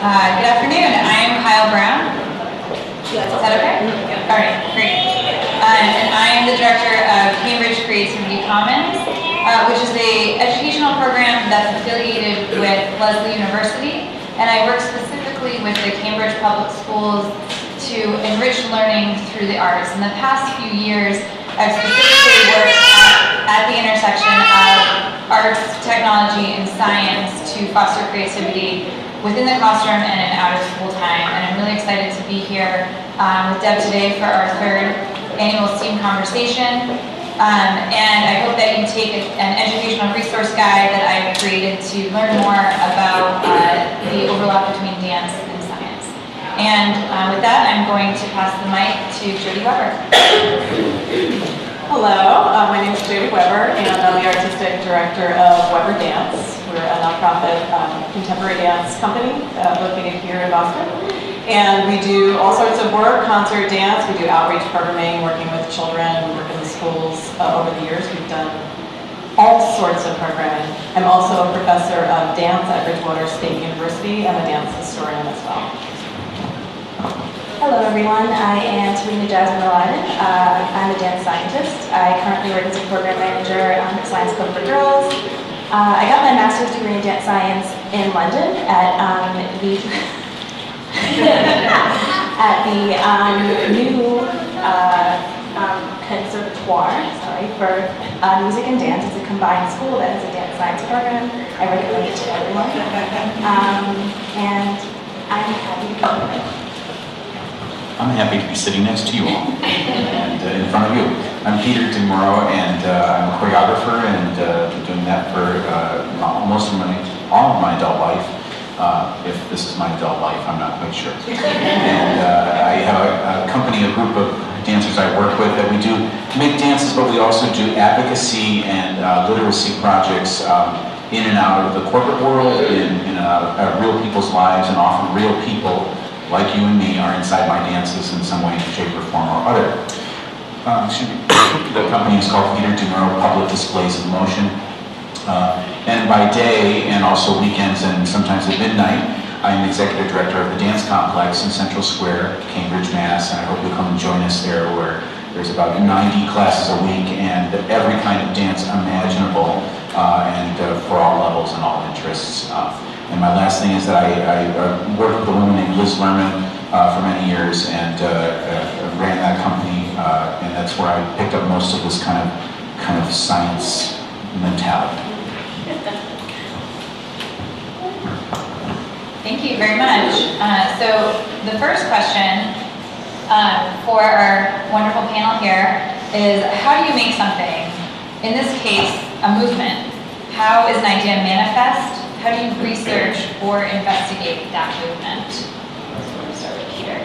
Good afternoon. I'm Kyle Brown. Is that okay? All right, great. And I am the director of Cambridge Creativity Commons, which is an educational program that's affiliated with Lesley University. And I work specifically with the Cambridge Public Schools to enrich learning through the arts. In the past few years, I've specifically worked at the intersection of arts, technology, and science to foster creativity within the classroom and in out of school time. And I'm really excited to be here with Deb today for our third annual STEAM conversation. And I hope that you take an educational resource guide that I've created to learn more about the overlap between dance and science. And with that, I'm going to pass the mic to Jody Weber. Hello, my name is Jody Weber, and I'm the Artistic Director of Weber Dance. We're a nonprofit contemporary dance company located here in Boston. And we do all sorts of work, concert dance, we do outreach programming, working with children, we work in the schools. Over the years, we've done all sorts of programming. I'm also a professor of dance at Bridgewater State University. I'm a dance historian as well. Hello everyone, I am Terina-Jasmine Alladin. I'm a dance scientist. I currently work as a program manager on the Science Club for Girls. I got my master's degree in dance science in London at the new conservatoire, for music and dance. It's a combined school that has a dance science program. I recommend it to everyone. And I'm happy to be here. I'm happy to be sitting next to you all and in front of you. I'm Peter DiMuro, and I'm a choreographer, and been doing that for all of my adult life. If this is my adult life, I'm not quite sure. And I have a company, a group of dancers I work with that we do make dances, but we also do advocacy and literacy projects in and out of the corporate world, in and out of real people's lives, and often real people like you and me are inside my dances in some way, shape, or form or other. The company is called Peter DiMuro Public Displays of Motion. And by day, and also weekends, and sometimes at midnight, I am executive director of the Dance Complex in Central Square, Cambridge, Mass. And I hope you'll come and join us there, where there's about 90 classes a week and every kind of dance imaginable, and for all levels and all interests. And my last thing is that I worked with a woman named Liz Lerman for many years, and ran that company, and that's where I picked up most of this kind of science mentality. Thank you very much. So the first question for our wonderful panel here is, how do you make something, in this case, a movement? How is an idea manifest? How do you research or investigate that movement? So we're going to start with Peter.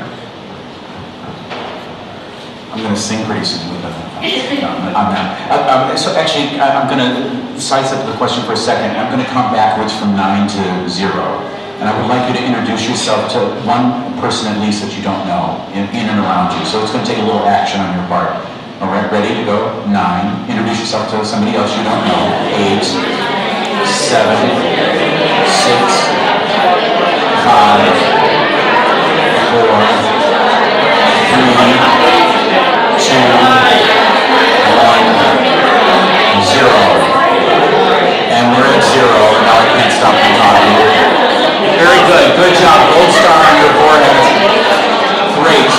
I'm going to sing pretty soon. I'm not. So actually, I'm going to sidestep the question for a second. I'm going to come backwards from 9 to 0. And I would like you to introduce yourself to one person at least that you don't know in and around you. So it's going to take a little action on your part. All right, ready to go? 9. Introduce yourself to somebody else you don't know. 8, 7, 6, 5, 4, 3, 2, 1, 0. And we're at 0, and now I can't stop from talking. Very good. Good job. Gold star on your forehead. Great.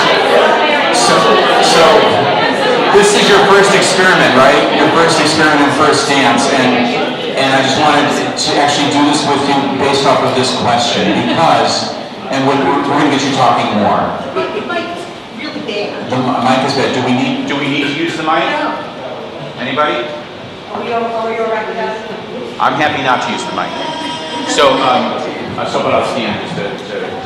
So this is your first experiment, right? Your first experiment, first dance, and I just wanted to actually do this with you based off of this question, because, and we're going to get you talking more. The mic is really bad. The mic is bad. Do we need to use the mic? Anybody? Are we all right with that? I'm happy not to use the mic. So but I'll stand just to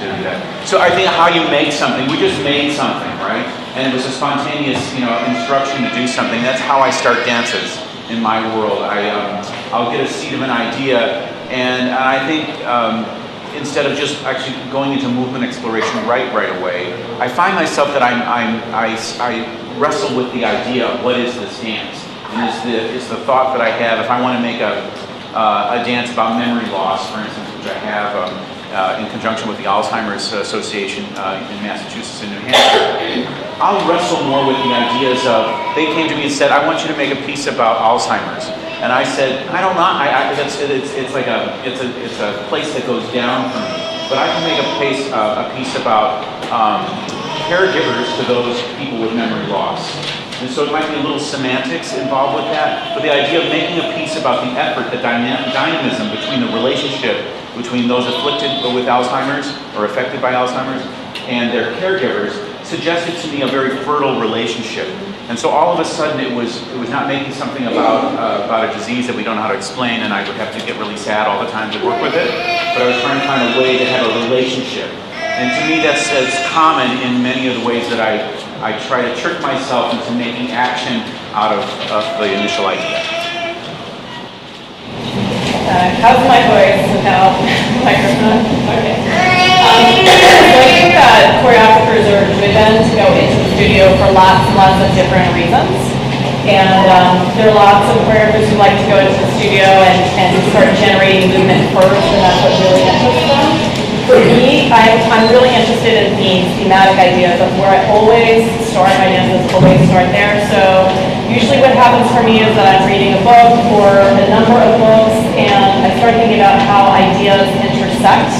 do that. So I think how you make something, we just made something, right? And it was a spontaneous, instruction to do something. That's how I start dances in my world. I'll get a seed of an idea, and I think instead of just actually going into movement exploration right away, I find myself that I wrestle with the idea of what is this dance, and is the thought that I have. If I want to make a dance about memory loss, for instance, which I have, in conjunction with the Alzheimer's Association in Massachusetts and New Hampshire, I'll wrestle more with the ideas of, they came to me and said, I want you to make a piece about Alzheimer's. And I said, I don't know, it's a place that goes down for me. But I can make a piece about caregivers to those people with memory loss. And so it might be a little semantics involved with that, but the idea of making a piece about the effort, the dynamism between the relationship between those afflicted with Alzheimer's or affected by Alzheimer's and their caregivers suggested to me a very fertile relationship. And so all of a sudden it was not making something about a disease that we don't know how to explain, and I would have to get really sad all the time to work with it, but I was trying to find a way to have a relationship. And to me that's common in many of the ways that I try to trick myself into making action out of the initial idea. How's my voice without microphone? Okay. So I think that choreographers are driven to go into the studio for lots and lots of different reasons. And there are lots of choreographers who like to go into the studio and start generating movement first, and that's what really interests them. For me, I'm really interested in themes, thematic ideas. That's where I always start. My dances always start there. So usually what happens for me is that I'm reading a book or a number of books, and I start thinking about how ideas intersect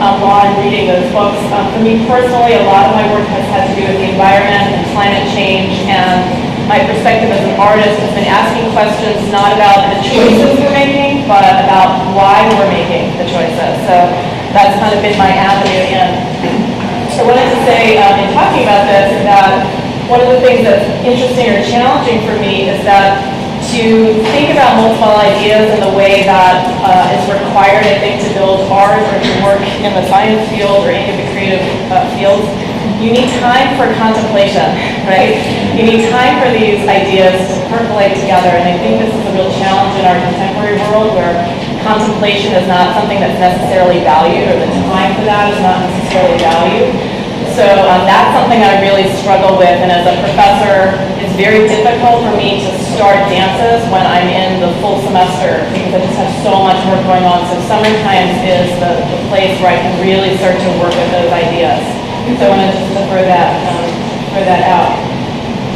while I'm reading those books. For me personally, a lot of my work has had to do with the environment and climate change, and my perspective as an artist has been asking questions not about the choices we're making, but about why we're making the choices. So that's kind of been my avenue in. I wanted to say, in talking about this, that one of the things that's interesting or challenging for me is that to think about multiple ideas in the way that is required, I think, to build art or to work in the science field or any of the creative fields, you need time for contemplation, right? You need time for these ideas to percolate together, and I think this is a real challenge in our contemporary world where contemplation is not something that's necessarily valued, or the time for that is not necessarily valued. So that's something I really struggle with, and as a professor, it's very difficult for me to start dances when I'm in the full semester because I just have so much work going on. So summer times is the place where I can really start to work with those ideas. So I want to just throw that out.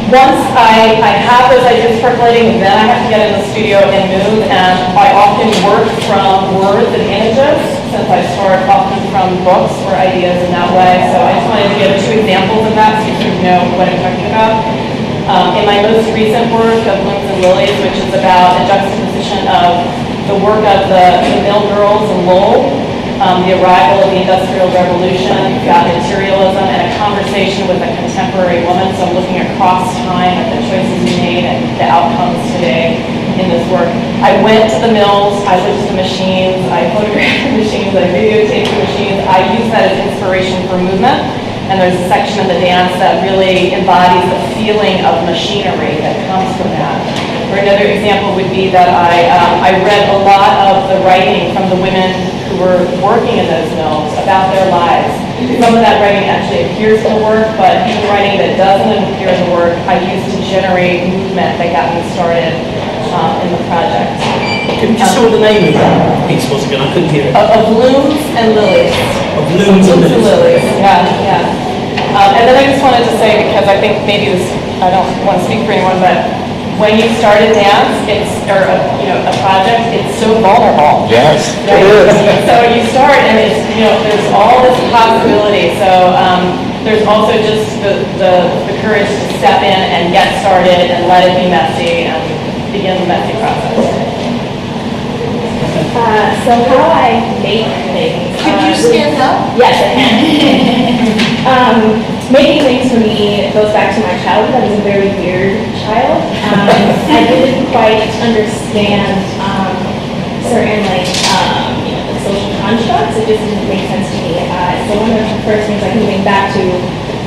Once I have those ideas percolating, then I have to get in the studio and move, and I often work from words and images, since I start often from books or ideas in that way. So I just wanted to give 2 examples of that so you sort of know what I'm talking about. In my most recent work of Blooms and Lilies, which is about a juxtaposition of the work of the mill girls in Lowell, the arrival of the Industrial Revolution, got materialism, and a conversation with a contemporary woman. So I'm looking across time at the choices we made and the outcomes today in this work. I went to the mills, I looked at the machines, I photographed the machines, I videotaped the machines. I use that as inspiration for movement. And there's a section of the dance that really embodies the feeling of machinery that comes from that. Or another example would be that I read a lot of the writing from the women who were working in those mills about their lives. Some of that writing actually appears in the work, but even writing that doesn't appear in the work, I used to generate movement that got me started in the project. Can you just say what the name of that piece was again? I couldn't hear it. Of Blooms and Lilies. Of Blooms and Lilies. Yeah. And then I just wanted to say, because I think maybe this, I don't want to speak for anyone, but when you start a dance, a project, it's so vulnerable. Yes, right? It is. So you start, and it's, there's all this possibility. So there's also just the courage to step in and get started and let it be messy and begin the messy process. So how I make things. Could you stand up? Yes, I can. Making things for me goes back to my childhood. I was a very weird child. I didn't quite understand certain the social constructs. It just didn't make sense to me. So one of the first things I can think back to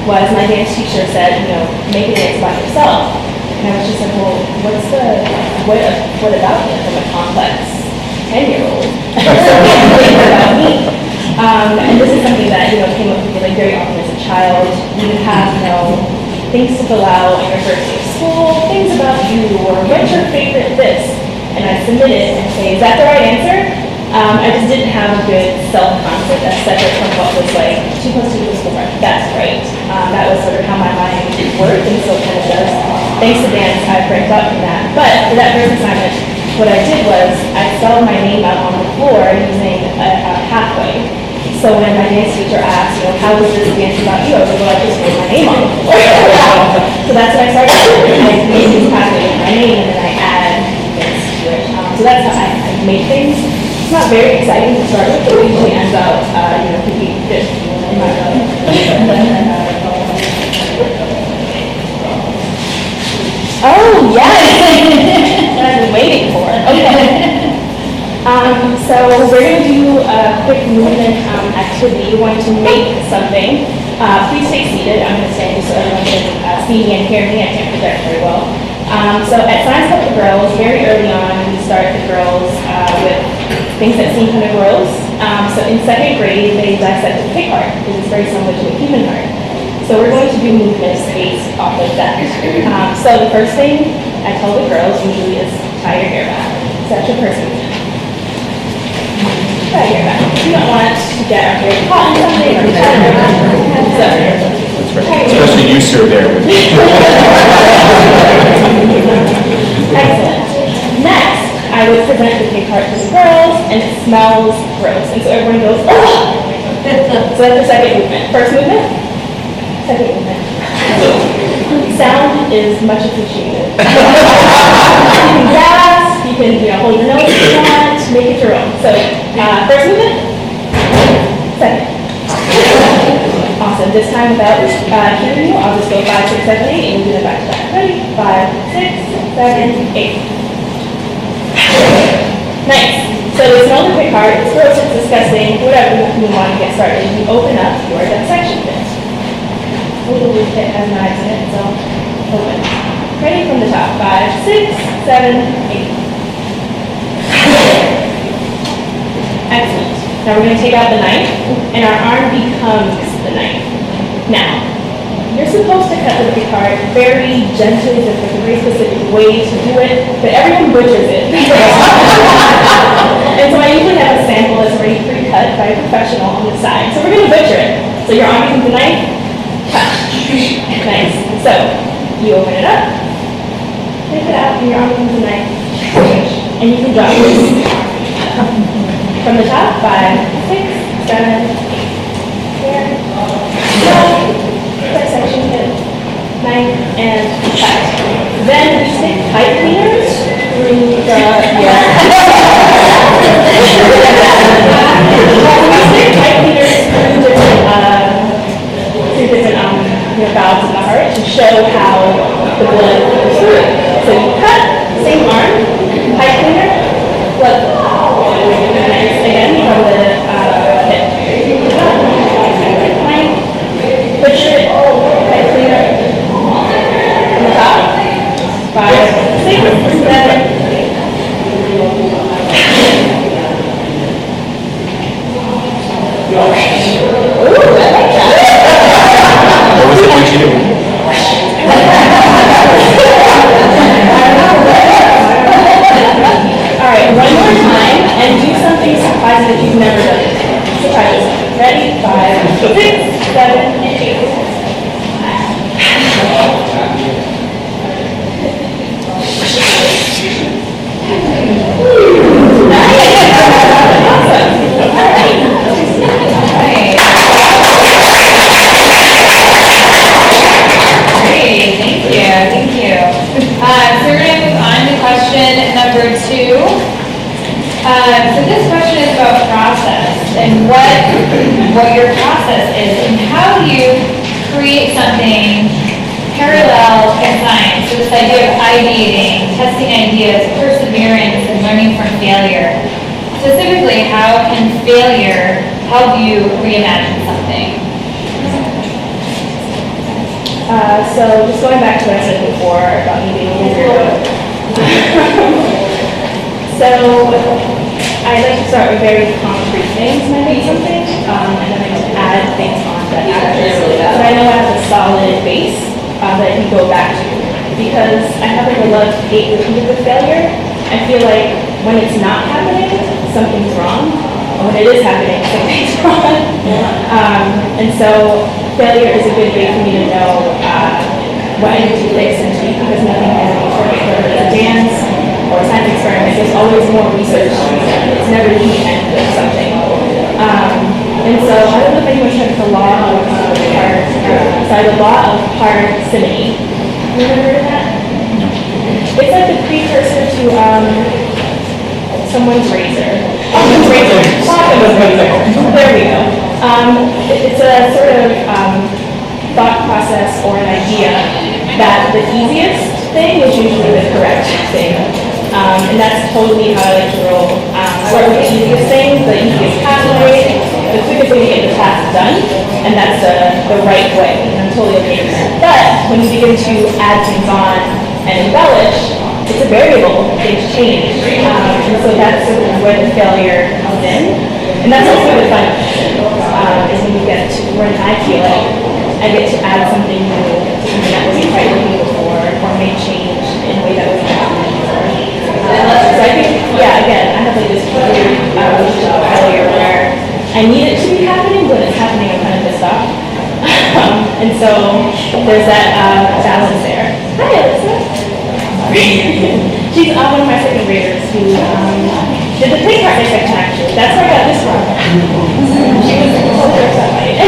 was my dance teacher said, make a dance about yourself. And I was just like, well, what about me? I'm a complex 10-year-old. So about me. And this is something that came up with me very often as a child. You would have things to fill out on your first day of school, things about you, or what's your favorite this, and I submit it and say, is that the right answer? I just didn't have a good self-concept that's separate from what was like 2 plus 2 equals 4. That's right. That was sort of how my mind worked, and so it kind of does. Thanks to dance, I branched out from that. But for that first assignment, what I did was I spelled my name out on the floor using a pathway. So when my dance teacher asked, how was this dance about you? I was like, well, I just wrote my name on it. So that's what I started doing. I made this pathway with my name, and then I add this to it. So that's how I make things. It's not very exciting to start with, but it usually ends out, thinking this in my mind. Oh, yes! What I've been waiting for. Okay. So we're going to do a quick movement activity. We're going to make something. Please stay seated. I'm going to stand so everyone can see me and hear me. I can't project very well. So at Science Club for Girls, very early on, we start the girls with things that seem kind of gross. So in 2nd grade, they dissected the pig heart because it's very similar to a human heart. So we're going to do movements based off of that. So the first thing I tell the girls usually is tie your hair back. So that's your first movement. Tie your hair back. We don't want to get our hair caught in something or tie your hair back. So, Especially you, sir, there. excellent. Next, I would present the pig heart to the girls, and it smells gross. And so everyone goes, oh! So that's the second movement. First movement, second movement. Sound is much appreciated. You can gasp, you can hold your nose if you want, make it your own. So first movement, second. Awesome. This time without hearing you, I'll just go 5, 6, 7, 8, and we'll do it back to back. Ready? 5, 6, 7, 8. Nice. So we smell the pig heart, it's gross, it's disgusting, whatever you want to get started. You open up your dissection bit. Little pit has knives in it, so open. Ready from the top. 5, 6, 7, 8. Excellent. Now we're going to take out the knife, and our arm becomes the knife. Now, you're supposed to cut the pig heart very gently, there's a very specific way to do it, but everyone butchers it. And so I usually have a sample that's already pre-cut by a professional on the side. So we're going to butcher it. So your arm becomes the knife, cut. Nice. So you open it up, take it out, and your arm becomes a knife, and you can drop it. From the top, 5, 6, 7, 8. Here. Section hit, knife, and cut. Then we stick pipe cleaners through the we stick pipe cleaners through different valves in the heart to show how the blood goes through. So you cut, same arm, pipe cleaner, blood. Nice. Again from the hip. Butcher it, pipe cleaner. From the top. 5, 6, 7, 8. Ooh, I like that. What was it that you did? All right, one more time, and do something surprising that you've never done. Surprise yourself. Ready? 5, 6, 7, 8. So this question is about process and what your process is and how do you create something parallel in science. So this idea of ideating, testing ideas, perseverance, and learning from failure. Specifically, how can failure help you reimagine something? So just going back to what I said before about me being a weirdo. So I like to start with very concrete things when I make something, and then I like to add things on that but I know I have a solid base that I can go back to. Because I have like a love-hate relationship with failure, I feel like when it's not happening, something's wrong. And when it is happening, something's wrong. And so failure is a good way for me to know what I need to fix and tweak, because nothing can be perfect, whether it's a dance or a science experiment. There's always more research. It's never the end of something. And so I don't know if anyone heard of the law of the law of parsimony. Have you ever heard of that? It's like the precursor to someone's razor. Someone's razor. There we go. It's a sort of thought process or an idea that the easiest thing is usually the correct thing. And that's totally how I like to roll. Start with the easiest thing, the easiest pathway, the quickest way to get the task done, and that's the right way. And I'm totally okay with that. But when you begin to add things on and embellish, it's a variable, things change. And so that's sort of where the failure comes in. And that's also the fun of it, is when you get to, when I feel it, I get to add something new, something that wasn't quite working before, or may change in a way that wasn't happening before. So I think, yeah, again, I have like this weird relationship with failure where I need it to be happening, but it's happening, I'm kind of pissed off. And so there's that balance there. Hi, Alyssa. She's one of my second graders who did the pig partner section, actually. That's where I got this from. She was so upset by it.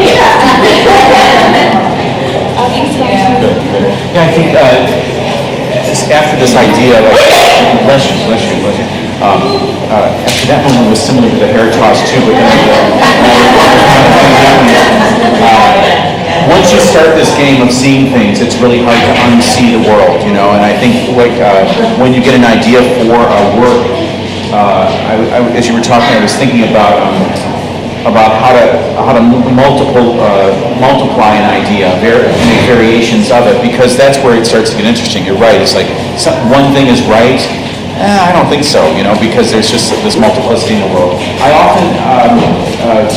Yeah, I think after this idea, like, bless you. After that one was similar to the hair toss too, but then once you start this game of seeing things, it's really hard to unsee the world, you know. And I think like when you get an idea for a work, as you were talking, I was thinking about how to multiply an idea, make variations of it, because that's where it starts to get interesting. You're right. It's like one thing is right. I don't think so, you know, because there's just this multiplicity in the world. I often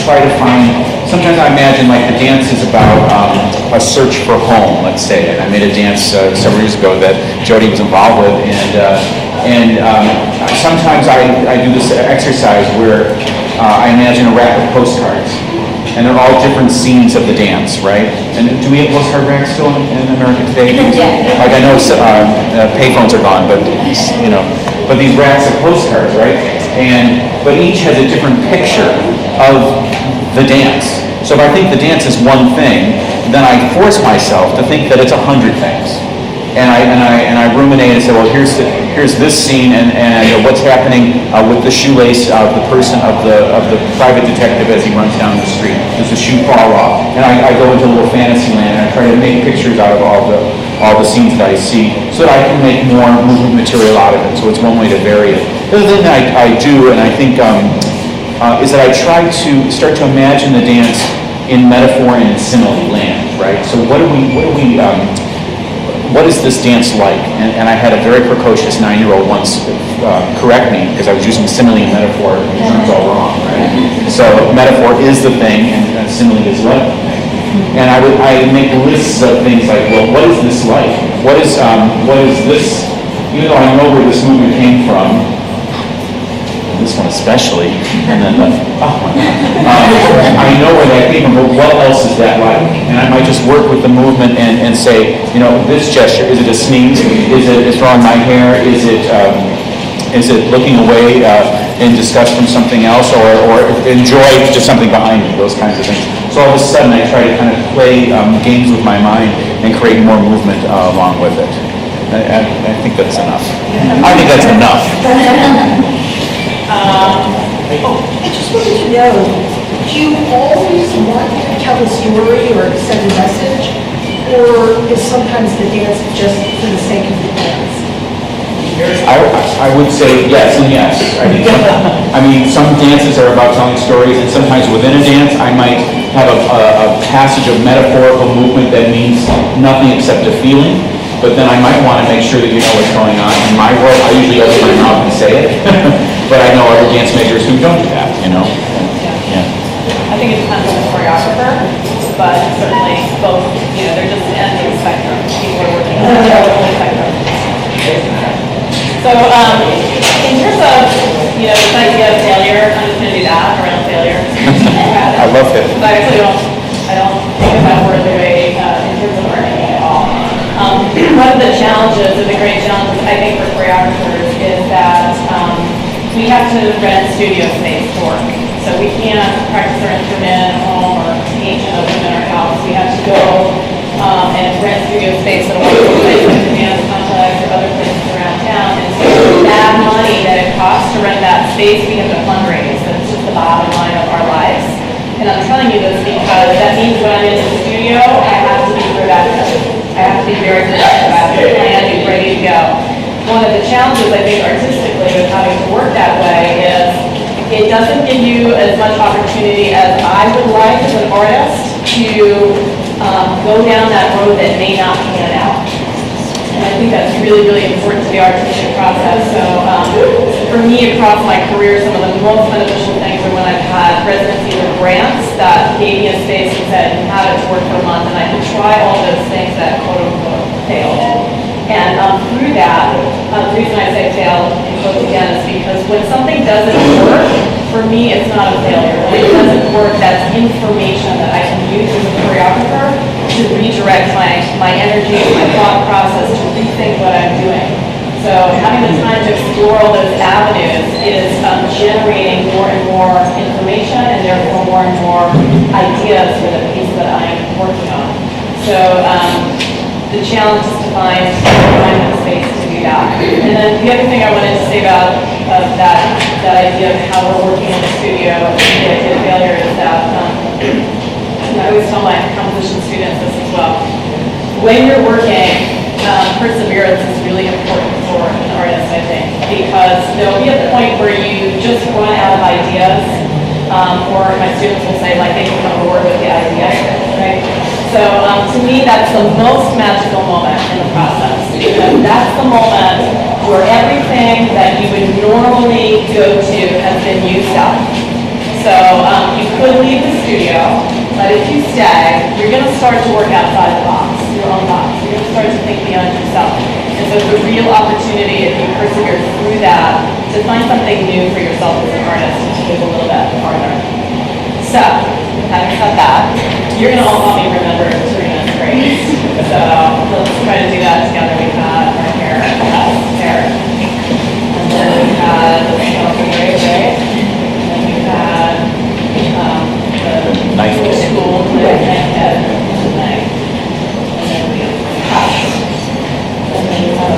try to find. Sometimes I imagine like the dance is about a search for home, let's say. And I made a dance several years ago that Jody was involved with, and sometimes I do this exercise where I imagine a rack of postcards, and they're all different scenes of the dance, right? And do we have postcard racks still in America today? Yeah. Like I know payphones are gone, but you know, but these racks of postcards, right? But each has a different picture of the dance. So if I think the dance is one thing, then I force myself to think that it's 100 things. And I ruminate and say, well, here's this scene, and what's happening with the shoelace of the person of the private detective as he runs down the street. Does the shoe fall off? And I go into a little fantasy land, and I try to make pictures out of all the scenes that I see, so that I can make more movement material out of it. So it's one way to vary it. The other thing that I do, and I think, is that I try to start to imagine the dance in metaphor and in simile land, right? So what is this dance like? And I had a very precocious 9-year-old once correct me, because I was using simile and metaphor, and it was all wrong, right? So metaphor is the thing, and simile is what? And I would make lists of things like, well, what is this like? What is this? Even though I know where this movement came from, this one especially, and then I know where that came from, but what else is that like? And I might just work with the movement and say, you know, this gesture, is it a sneeze? Is it throwing my hair? Is it looking away in disgust from something else, or enjoy just something behind me? Those kinds of things. So all of a sudden I try to kind of play games with my mind and create more movement along with it. I think that's enough. I think that's enough. I just wanted to know, do you always want to tell a story or send a message, or is sometimes the dance just for the sake of the dance? I would say yes and yes. I mean, some dances are about telling stories, and sometimes within a dance, I might have a passage of metaphorical movement that means nothing except a feeling, but then I might want to make sure that you know what's going on. In my world, I usually open my mouth and say it, but I know other dance majors who don't do that, you know? Yeah. I think it depends on the choreographer, but certainly both, you know, they're just ends of the spectrum. People are working on the whole spectrum. So, in terms of, you know, this idea of failure, I'm just going to do that around failure. I love it. I actually don't one of the challenges, or the great challenges, I think, for choreographers is that we have to rent studio space to work. So we can't practice our instrument at home or teach in our house. We have to go and rent studio space at a local place like the dance complex or other places around town. And so that money that it costs to rent that space, we have to fundraise. And it's just the bottom line of our lives. And I'm telling you this because that means when I'm in the studio, I have to be productive. I have to be very productive. I have to plan, be ready to go. One of the challenges, I think, artistically with having to work that way is it doesn't give you as much opportunity as I would like as an artist to go down that road that may not pan out. And I think that's really, really important to the artistic process. So for me, across my career, some of the most beneficial things are when I've had residencies or grants that gave me a space and said, you have it to work for a month, and I could try all those things that quote unquote failed. And through that, the reason I say fail in quotes again is because when something doesn't work, for me, it's not a failure. When it doesn't work, that's information that I can use as a choreographer to redirect my energy, my thought process, to rethink what I'm doing. So having the time to explore all those avenues is generating more and more information and therefore more and more ideas for the piece that I'm working on. So the challenge is to find the space to do that. And then the other thing I wanted to say about that idea of how we're working in the studio and the idea of failure is that I always tell my composition students this as well. When you're working, perseverance is really important for an artist, I think, because there'll be a point where you just run out of ideas, or my students will say, like, they can come forward with the idea, right? So to me, that's the most magical moment in the process, because that's the moment where everything that you would normally go to has been used up. So you could leave the studio, but if you stay, you're going to start to work outside the box, your own box. You're going to start to think beyond yourself. And so it's a real opportunity, if you persevere through that, to find something new for yourself as an artist and to move a little bit farther. So, having said that, you're going to all help me remember Terina's grades. So let's try to do that together. We had our hair, and then we had the skeleton grade, right? And then we had the Knife. tool, the knife head, the knife. And then we cut. And then we had a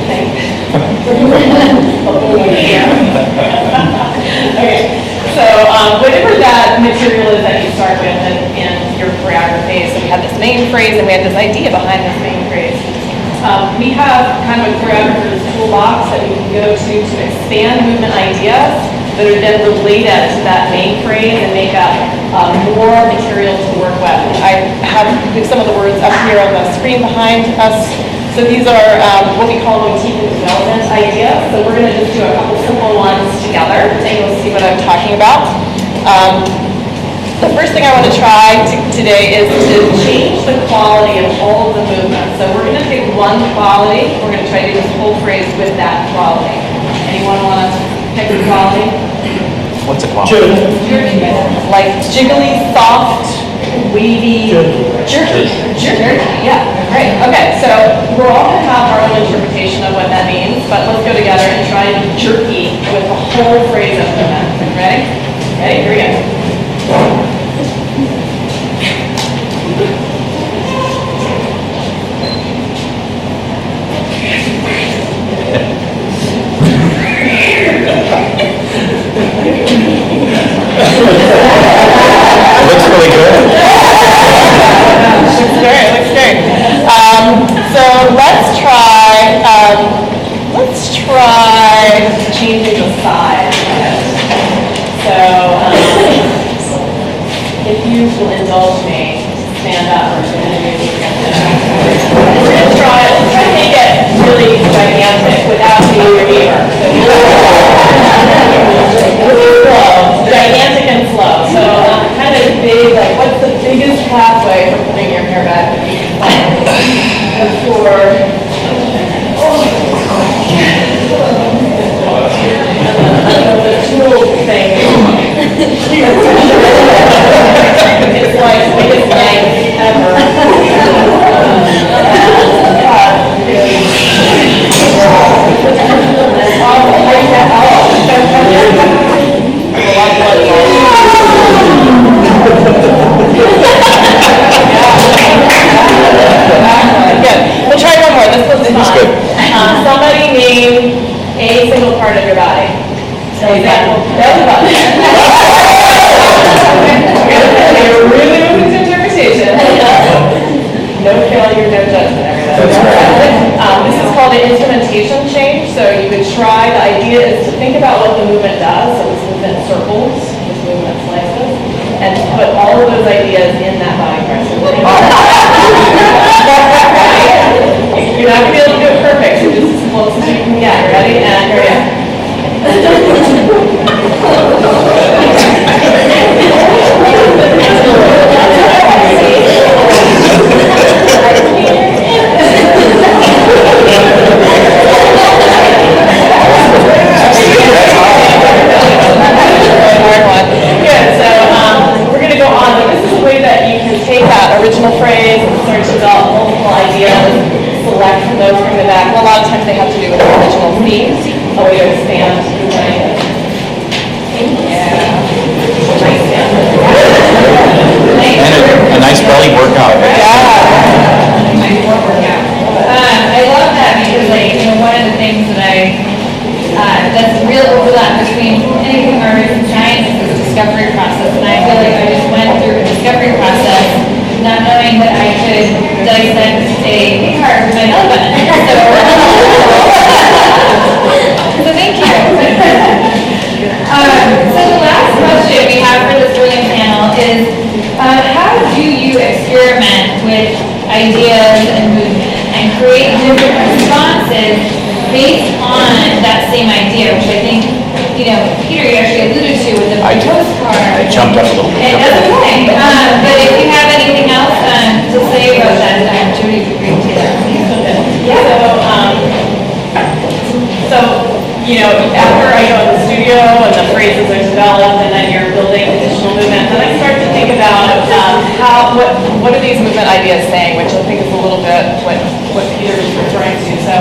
thing. Okay. So whatever that material is that you start with in your choreography, so we had this main phrase and we had this idea behind this main phrase. We have kind of a choreographer's toolbox that we can go to expand movement ideas that are then related to that main phrase and make up more material to work with. I have some of the words up here on the screen behind us. So these are what we call motif and development ideas. So we're going to just do a couple simple ones together, and you'll see what I'm talking about. The first thing I want to try today is to change the quality of all of the movements. So we're going to pick one quality. We're going to try to do this whole phrase with that quality. Anyone want to pick the quality? What's a quality? Jerky. Like jiggly, soft, wavy, jerky. Yeah, great. Okay, so we're all going to have our own interpretation of what that means, but let's go together and try and be jerky with the whole phrase of movement. Ready? Ready? Here we go. Looks really good. Looks great. So let's try changing the size of it. So if you will indulge me, stand up. We're going to try to make it really gigantic without being your neighbor. Slow, gigantic and slow. So kind of big, like what's the biggest pathway for putting your hair back that you can find? The tool thing. It's like the biggest knife ever. those ideas in that body press. You're not going to be able to do it perfect, so just as close as you can get. Ready? And here we go. Good, so we're going to go on, but this is a way that you can take that original phrase and start to develop multiple ideas, select from those, bring them back. And a lot of times they have to do with the original theme, a way to expand. Right? And a nice belly workout. I love that because, like, you know, one of the things that that's a real overlap between anything arts and science is the discovery process. And I feel like I just went through a discovery process not knowing that I could dissect a pig heart with my belly button. So thank you. So the last question we have for this brilliant panel is, how do you experiment with ideas and movement and create different responses based on that same idea, which I think, you know, Peter, you actually alluded to with the postcard. I jumped up a little bit. That's okay. But if you have anything else to say about that, Jody would be great to hear. So, you know, after I go in the studio and the phrases are developed and then you're building additional movement, then I start to think about what are these movement ideas saying, which I think is a little bit what Peter was referring to. So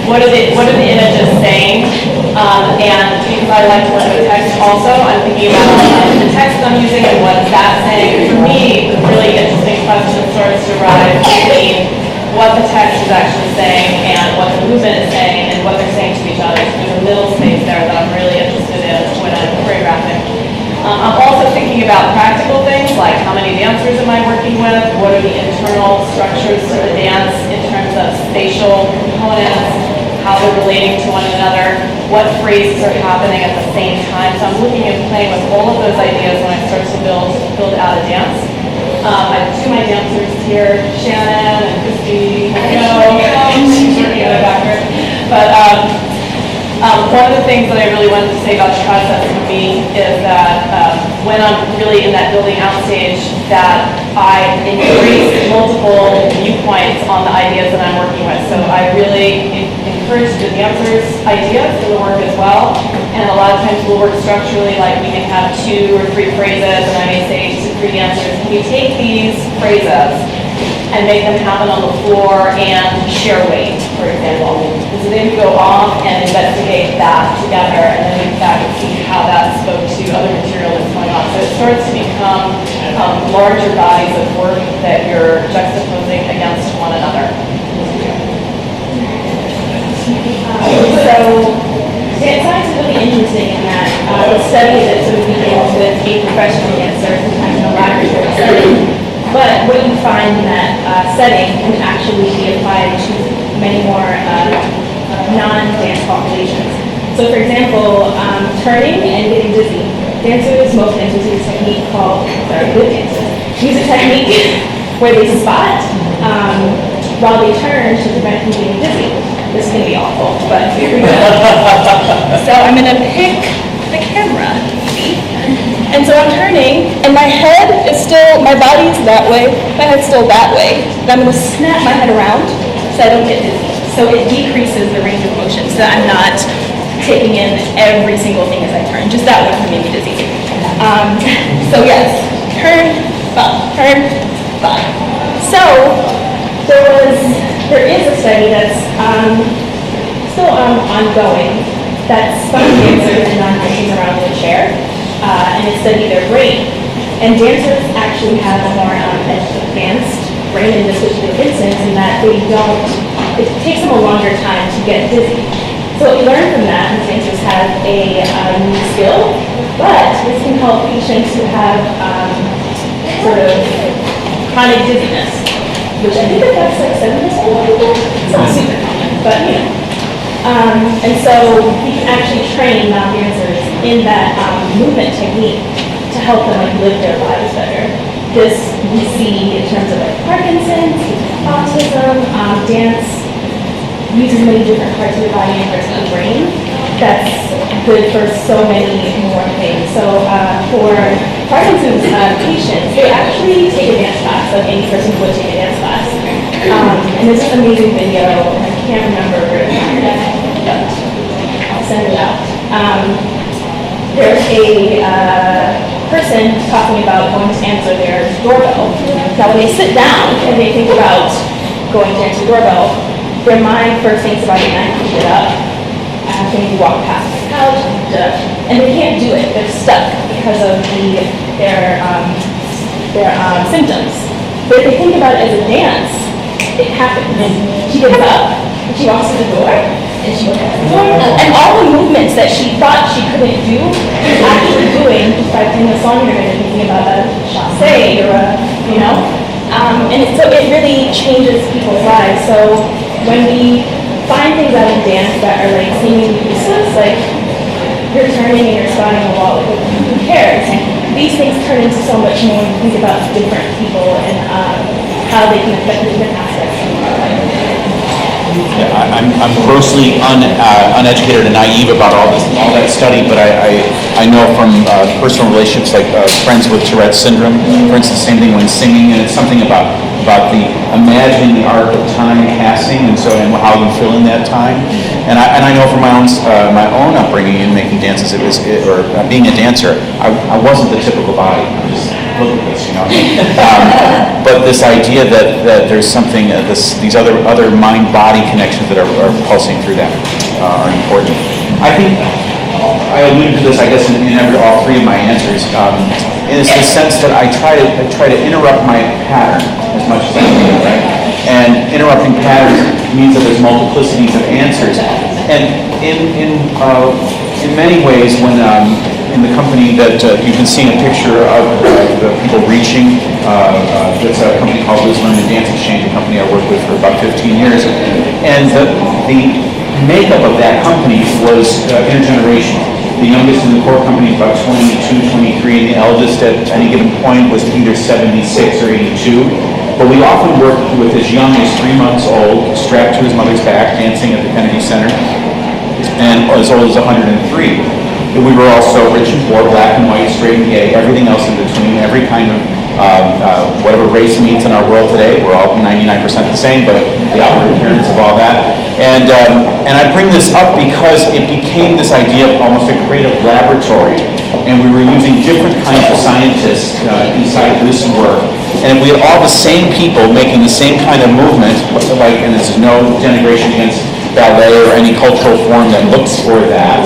what are the images saying? And because I like to work with text also, I'm thinking about the text I'm using and what is that saying. For me, the really interesting question starts to rise between what the text is actually saying and what the movement is saying and what they're saying to each other. So there's a middle space there that I'm really interested in when I'm choreographing. I'm also thinking about practical things like how many dancers am I working with, what are the internal structures to the dance in terms of spatial components, how they're relating to one another, what phrases are happening at the same time. So I'm looking and playing with all of those ideas when I start to build out a dance. I have two of my dancers here, Shannon and Christy. She's working in the background. But one of the things that I really wanted to say about the process for me is that when I'm really in that building out stage, that I embrace multiple viewpoints on the ideas that I'm working with. So I really encourage the dancers' ideas for the work as well. And a lot of times we'll work structurally, like we may have 2 or 3 phrases, and I may say to 3 dancers, can you take these phrases and make them happen on the floor and share weight, for example. And so then we go off and investigate that together, and then we come back and see how that spoke to other material that's going on. So it starts to become larger bodies of work that you're juxtaposing against one another. So, dance science is really interesting in that the study that sort of begins with a professional dancer, sometimes in a laboratory setting. But what you find in that setting can actually be applied to many more non-dance populations. So for example, turning and getting dizzy. Most dancers use a technique called, good dancers, use a technique where they spot while they turn to prevent from getting dizzy. This can be awful, but here we go. So I'm gonna pick the camera, maybe. And so I'm turning, and my body's that way, my head's still that way. And I'm gonna snap my head around so I don't get dizzy. So it decreases the range of motion, so that I'm not taking in every single thing as I turn. Just that one can make me dizzy. So yes, turn, bump. So there is a study that's still ongoing that spun dancers and non-dancers around in a chair, and it studied their brain. And dancers actually have a more advanced brain in this particular instance in that it takes them a longer time to get dizzy. So what we learned from that is dancers have a new skill, but this can help patients who have sort of chronic dizziness, which I think that's like 7 years old. It's not super common, but you know. And so we can actually train non-dancers in that movement technique to help them like live their lives better. this we see in terms of like Parkinson's, autism, dance uses many different parts of the body and parts of the brain. That's good for so many more things. So for Parkinson's patients, they actually take a dance class, like any person would take a dance class. And there's this amazing video, I can't remember where it's from, but I'll send it out. There's a person talking about going to answer their doorbell. Now when they sit down and they think about going to answer the doorbell, their mind first thinks about it, I have to get up, I have to maybe walk past the couch, and they can't do it. They're stuck because of their symptoms. But if they think about it as a dance, it happens. She gets up, she walks to the door, and she opens the door, and all the movements that she thought she couldn't do, she's actually doing just by playing a song in her head and thinking about a chassé or so it really changes people's lives. So when we find things out of dance that are like seemingly useless, like you're turning and you're spotting a wall, like who cares? These things turn into so much more when you think about different people and how they can affect different aspects of our life. Yeah, I'm grossly uneducated and naive about all that study, but I know from personal relationships, like friends with Tourette's syndrome, for instance, same thing when singing, and it's something about the imagining the arc of time passing, and how you fill in that time. And I know from my own upbringing in making dances, or being a dancer, I wasn't the typical body. Look at this, but this idea that there's something, these other mind-body connections that are pulsing through that are important. I think I alluded to this, I guess, in all three of my answers. Is the sense that I try to interrupt my pattern as much as I can, right? And interrupting patterns means that there's multiplicities of answers. And in many ways, when in the company that you can see a picture of the people reaching. It's a company called Liz Learn and Dance Exchange, a company I worked with for about 15 years. And the makeup of that company was intergenerational. The youngest in the core company is about 22, 23, and the eldest at any given point was either 76 or 82. But we often worked with as young as 3 months old, strapped to his mother's back, dancing at the Kennedy Center, and as old as 103. We were also rich and poor, black and white, straight and gay, everything else in between, every kind of whatever race meets in our world today. We're all 99% the same, but the outward appearance of all that. And I bring this up because it became this idea of almost a creative laboratory, and we were using different kinds of scientists inside this work. And if we had all the same people making the same kind of movement, and this is no denigration against ballet or any cultural form that looks for that.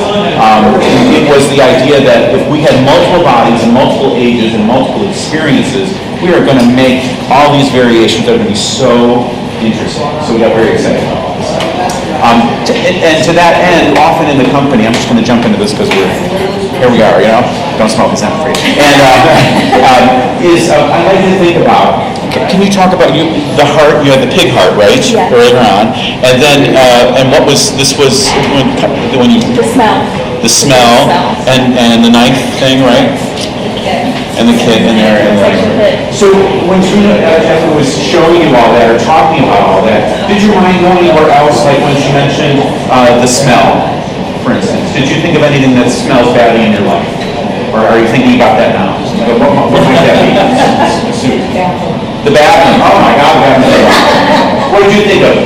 It was the idea that if we had multiple bodies and multiple ages and multiple experiences, we are going to make all these variations that are going to be so interesting. So we got very excited about this. And to that end, often in the company, I'm just going to jump into this because here we are, don't smoke, it's not free. And I like to think about, can you talk about the heart? You had the pig heart, right? Yeah. Earlier on, and then and what was this? Was when you The smell. The smell, and the knife thing, right? And the kid in there. So when Terina was showing you all that or talking about all that, did your mind go anywhere else? Like when she mentioned the smell, for instance, did you think of anything that smells badly in your life, or are you thinking about that now? What might that be? The bathroom. Oh my God, the bathroom. What did you think of?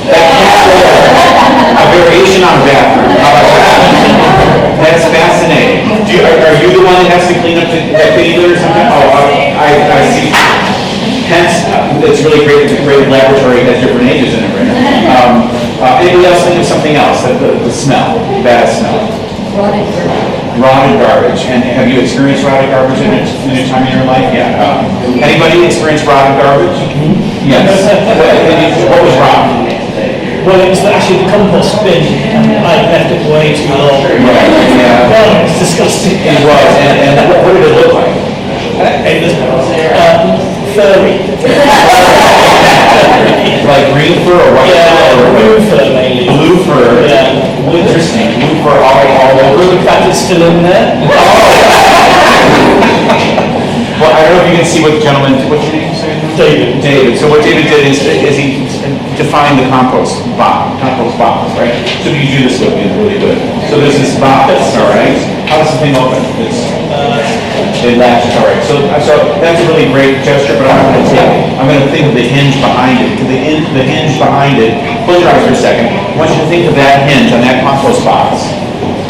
A variation on bathroom. How about that? That's fascinating. Are you the one that has to clean up that either or something? Oh, I see. Hence, it's really great. It's a great laboratory. It has different ages in it, right? Anybody else think of something else? The smell, bad smell. Rotted garbage. And have you experienced rotted garbage in any time in your life? Yeah. Anybody experienced rotted garbage? Yes. What was wrong? Well, it was actually the compost bin, and I left it way too long. Right, yeah. Oh, it's disgusting. It was. And what did it look like? It was furry. Like green fur or white fur? Yeah, blue fur mainly. Blue fur. Yeah. Interesting. Blue fur all over. In fact, it's still in there. Well, I don't know if you can see what the gentleman, what's your name? Sorry? David. David. So what David did is he defined the compost box, right? So if you do this with me, it's really good. So there's this box, all right? How does the thing open? It latches, all right. So that's a really great gesture, but I'm going to think of the hinge behind it. The hinge behind it, close your eyes for a second. I want you to think of that hinge on that compost box.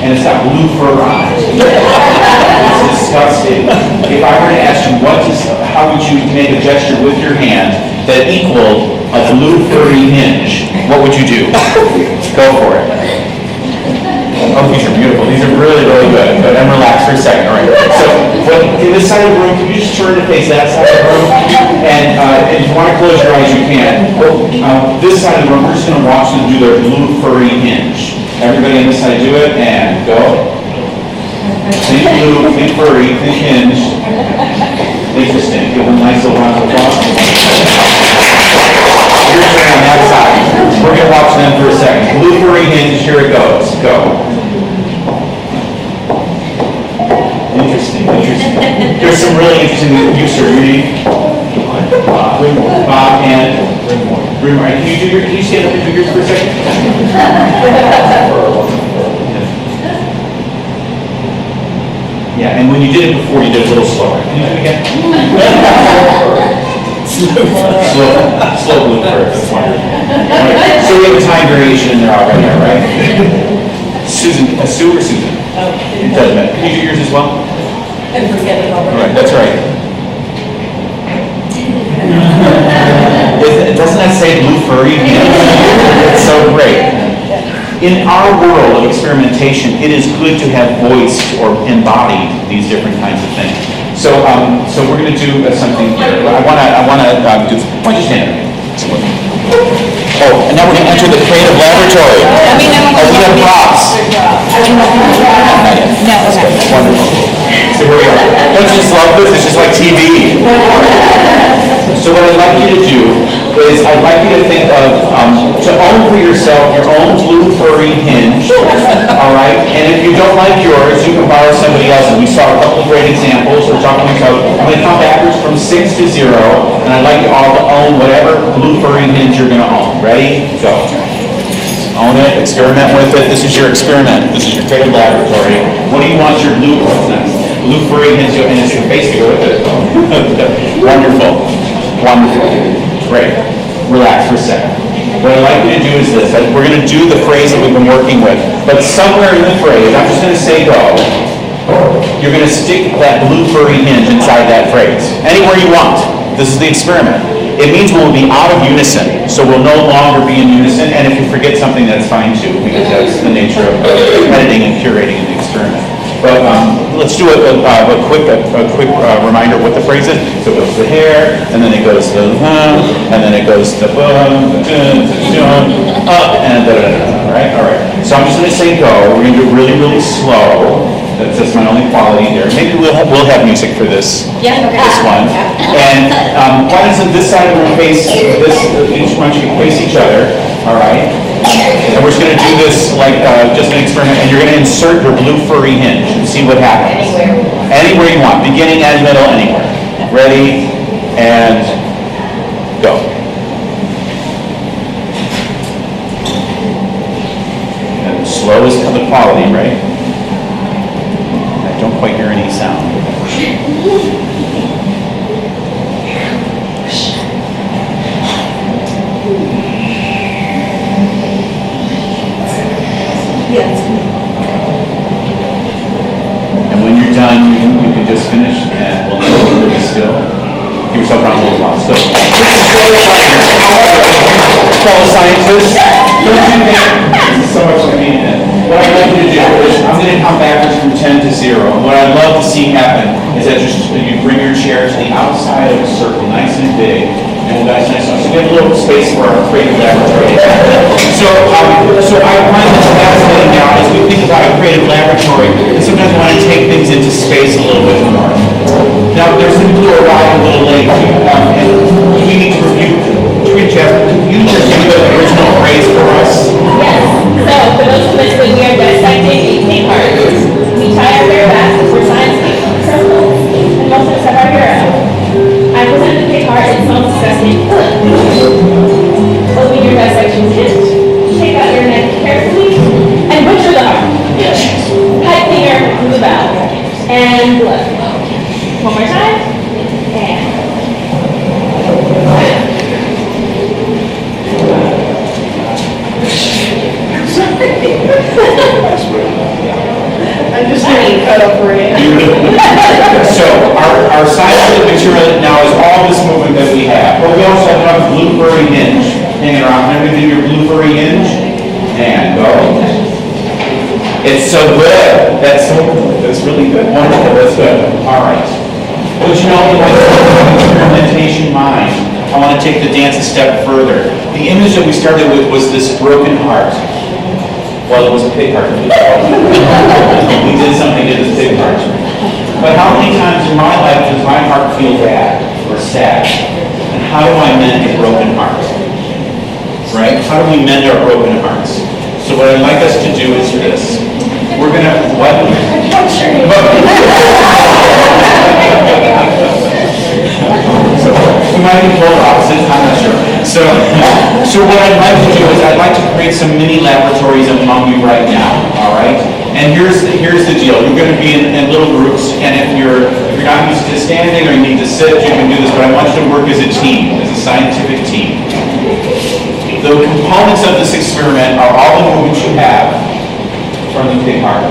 And it's got blue fur eyes. It's disgusting. If I were to ask you, how would you make a gesture with your hand that equaled a blue furry hinge, what would you do? Go for it. Oh, these are beautiful. These are really, really good. Good. And relax for a second. All right. So, in this side of the room, can you just turn to face that side of the room? And if you want to close your eyes, you can. This side of the room, we're just going to watch them do their blue furry hinge. Everybody on this side do it, and go. Think blue, think furry, think hinge. Interesting. Give them a nice little round of applause. Your turn on that side. We're going to watch them for a second. Blue furry hinge, here it goes. Go. Interesting. There's some really interesting use of reading. Bob and Rimmer. Can you stand up your fingers for a second? Yeah, and when you did it before, you did it a little slower. Can you do it again? Slow blue curve. That's wonderful. Right. So we have a time variation in there already, all right? Sue or Susan? It doesn't matter. Can you do yours as well? And forget it All already. right, that's right. Doesn't that say blue furry? It's so great. In our world of experimentation, it is good to have voiced or embodied these different kinds of things. So we're going to do something here. I want to do. Why don't you stand up? Oh, and now we're going to enter the creative laboratory. Oh, we have props. No, okay. Wonderful. So here we are. Don't you just love this? It's just like TV. So what I'd like you to do is I'd like you to think of, to own for yourself your own blue furry hinge, all right? And if you don't like yours, you can borrow somebody else's. We saw a couple of great examples. We're talking about, I'm going to count backwards from 6 to 0, and I'd like you all to own whatever blue furry hinge you're going to own. Ready? Go. Own it, experiment with it. This is your experiment. This is your creative laboratory. What do you want your blue, what's next? Blue furry hinge, and it's your face to go with it. Wonderful. Wonderful. Great. Relax for a second. What I'd like you to do is this. We're going to do the phrase that we've been working with, but somewhere in the phrase, I'm just going to say go. You're going to stick that blue furry hinge inside that phrase. Anywhere you want. This is the experiment. It means we'll be out of unison, so we'll no longer be in unison, and if you forget something, that's fine too, because that's the nature of editing and curating in the experiment. But let's do a quick reminder of what the phrase is. So it goes the hair, and then it goes the and then it goes the and all right. So I'm just going to say go. We're going to do it really, really slow. That's my only quality there. Maybe we'll have music for this. Yeah, okay. This one. And why doesn't this side of the room face this? Each one you can face each other. All right. And we're just going to do this like just an experiment, and you're going to insert your blue furry hinge and see what happens. Anywhere you want, beginning, end, middle, anywhere. Ready, and go. And slow is the quality, right? I don't quite hear any sound. Yes. And when you're done, you can just finish, and we'll know you're really still. Give yourself a round of applause. So, fellow scientists, don't you think this is so much to me? What I'd like you to do is, I'm going to count backwards from 10 to 0. And what I'd love to see happen is that you bring your chair to the outside of the circle, nice and big. And that's nice. So we have a little space for our creative laboratory. So I find what's fascinating now as we think about a creative laboratory, and sometimes we want to take things into space a little bit more. Now, there's some people who arrived a little late, and we need to review. Terina-Jasmine, can you just give the original phrase for us? Yes. So, for those of us when we are dissecting a part, we tie our hair back before science takes circles, and most of us have our hair out. so good. That's really good. Wonderful. That's good. All right. But you know, with the experimentation mind, I want to take the dance a step further. The image that we started with was this broken heart. Well, it was a pig heart. We did something to this pig heart. But how many times in my life does my heart feel bad or sad? And how do I mend a broken heart? Right? How do we mend our broken hearts? So what I'd like us to do is this. We're going to, what? We might be polar opposites, I'm not sure. So what I'd like to do is I'd like to create some mini laboratories among you right now, all right? And here's the deal. You're going to be in little groups, and if you're not used to standing or you need to sit, you can do this, but I want you to work as a team, as a scientific team. The components of this experiment are all the movements you have from the pig heart.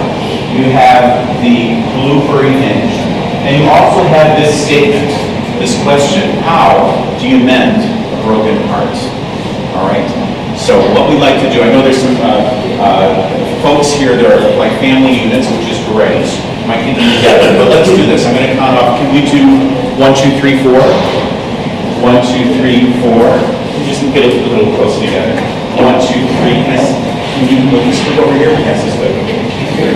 You have the blue furry hinge, and you also have this statement, this question: how do you mend a broken heart? All right. So what we like to do, I know there's some folks here that are like family units, which is great. Might get them together, but let's do this. I'm going to count off. Can we do 1, 2, 3, 4? 1, 2, 3, 4. Just get a little closer together. 1, 2, 3. Can you move this over here? Yes, this way.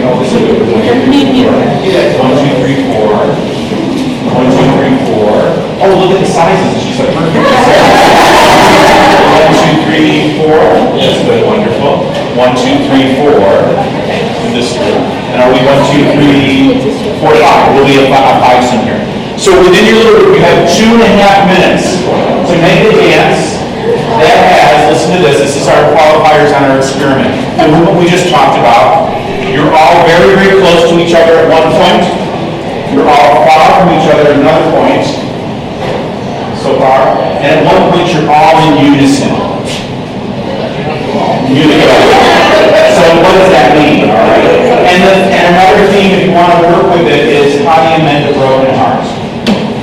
No, this way. 1, 2, 3, 4. 1, 2, 3, 4. 1, 2, 3, 4. Oh, look at the sizes. It's just like perfect. 1, 2, 3, 4. That's good. Wonderful. 1, 2, 3, 4. And this group. And are we 1, 2, 3, 4, 5? We'll be a 5-some here. So within your little group, you have 2.5 minutes to make a dance that has, listen to this is our qualifiers on our experiment. The movement we just talked about. You're all very, very close to each other at one point. You're all far from each other at another point. So far. And at one point, you're all in unison. So what does that mean? All right. And another theme, if you want to work with it, is how do you mend a broken heart?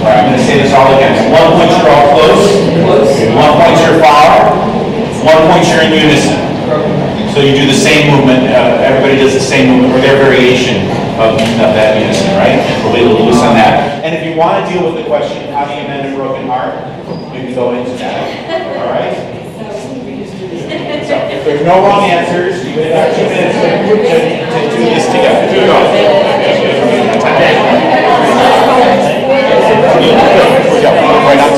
All right, I'm going to say this all again. At one point you're all close. 1 point you're far. 1 point you're in unison. So you do the same movement. Everybody does the same movement or their variation of that unison, right? We'll be a little loose on that. And if you want to deal with the question, how do you mend a broken heart? You can go into that. All right. So if there's no wrong answers, you have 2 minutes to do this together. Do it all. Right on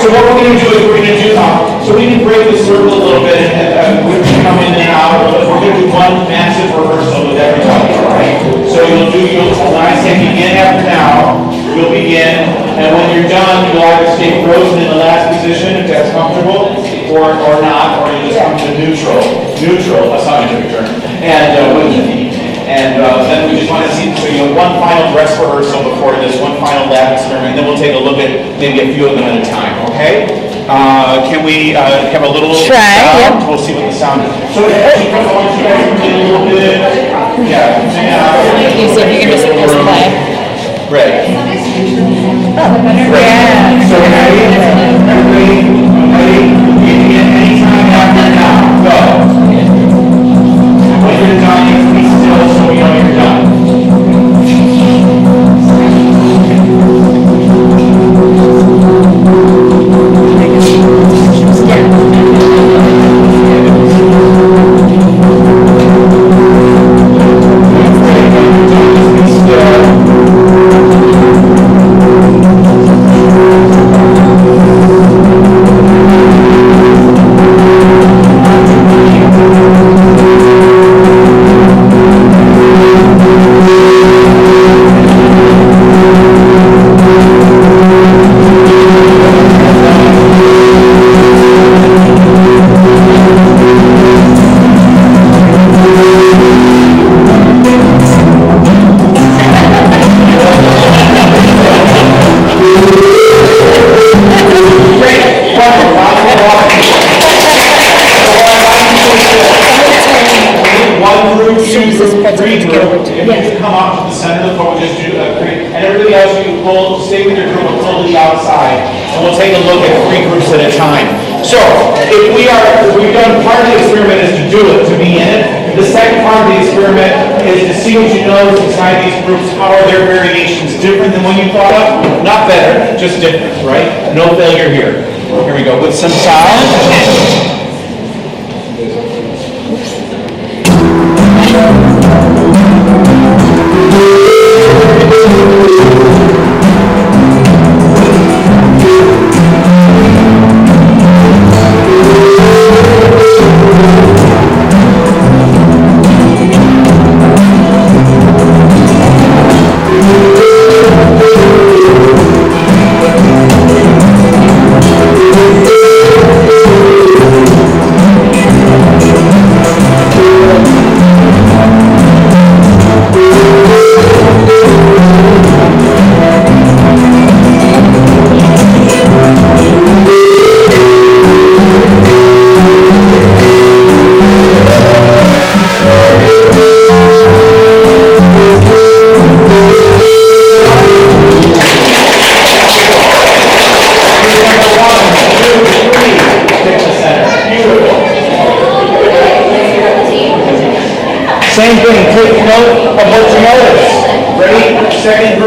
so what we're gonna do is we're gonna do, so we can break the circle a little bit and we can come in and out. We're gonna do one massive rehearsal with everybody, all right? So when I say begin after now, you'll begin, and when you're done, you'll either stay frozen in the last position, if that's comfortable, or not, or you just come to neutral, a scientific term, and then we just want to see, so you have one final dress rehearsal before this, one final lab experiment, and then we'll take a look at maybe a few of them at a time, okay? Can we have a little Try, sound? yep. We'll see what the sound is. So I want you guys to get a little bit, yeah, sing out. You see if you can just press play. Great. Yeah. So everybody, anytime after now, go. When you're done, you can be still so we know you're done. Come up to the center of the floor, just do a three, and everybody else, you pull, stay with your group, and pull to the outside, and we'll take a look at 3 groups at a time. So, if we've done part of the experiment is to do it, to be in it. The second part of the experiment is to see what you notice inside these groups. How are their variations different than what you thought of? Not better, just different, right? No failure here. Here we go, with some sound. Same thing, take note of what you notice. Ready? Second